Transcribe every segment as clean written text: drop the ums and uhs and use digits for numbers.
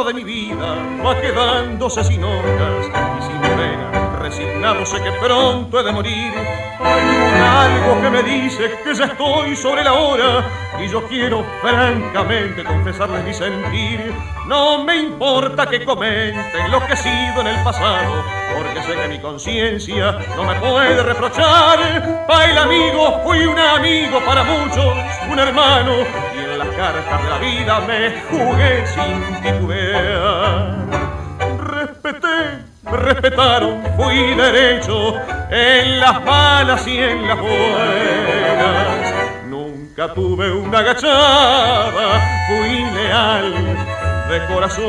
retrato de mi vida va quedándose sin hojas y sin pena. Resignado sé que pronto he de morir. Hay un algo que me dice que ya estoy sobre la hora y yo quiero francamente confesarles mi sentir. No me importa que comenten lo que he sido en el pasado, porque sé que mi conciencia no me puede reprochar. Pa' el amigo fui un amigo para muchos, un hermano, y en las cartas de la vida me jugué sin titubear. Me respetaron, fui derecho en las malas y en las buenas. Nunca tuve una agachada, fui leal de corazón.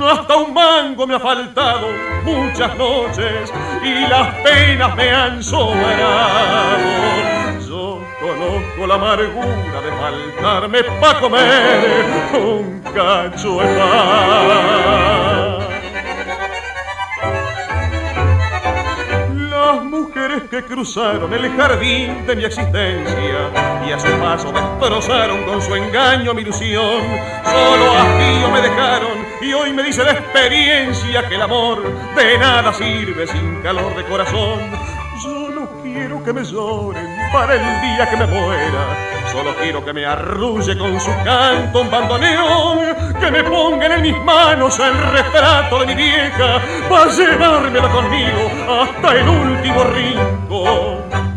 Hasta un mango me ha faltado muchas noches y las penas me han sobrado. Yo conozco la amargura de faltarme pa' comer un cacho de pan. Las mujeres que cruzaron el jardín de mi existencia y a su paso destrozaron con su engaño mi ilusión. Solo hastío me dejaron y hoy me dice la experiencia que el amor de nada sirve sin calor de corazón. Yo no quiero que me lloren para el día que me muera. Solo quiero que me arrulle con su canto un bandoneón, que me pongan en mis manos el retrato de mi vieja para llevármelo conmigo hasta el último rincón.